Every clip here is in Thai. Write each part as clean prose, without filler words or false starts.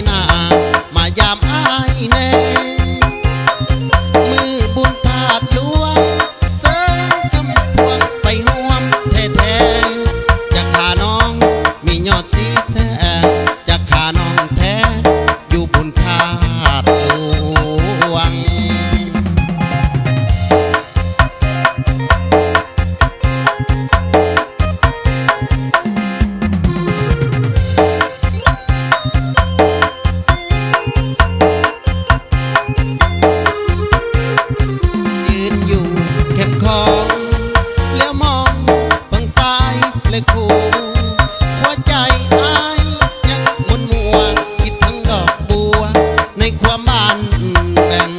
หน้ามายามอ้ายแน่มือบุญถาดหลวงเสิร์นคำพวงไปห่วมแท้ๆจะขาน้องมียอดสีแท้จะขาน้องแท้อยู่บุญถาดหลวงแล้วมองเบิ่งซ้ายและคู่หัวใจอ้ายยังมนมัวคิดทั้งดอกบัวในความบ้านแบ่ง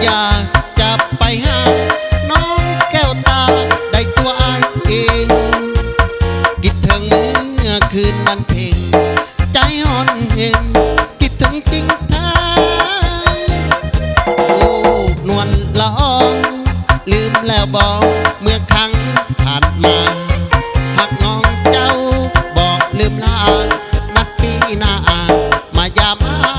อยากจะไปหาน้องแก้วตาได้ตัวอ้ายเองคิดถึงเมื่อคืนวันเพ็ญใจอ่อนเห็นคิดถึงจริงแท้โอ้นวลละอองลืมแล้วบอกเมื่อครั้งผ่านมาหากน้องเจ้าบอกลืมลานัดปีหน้ามายามอ้า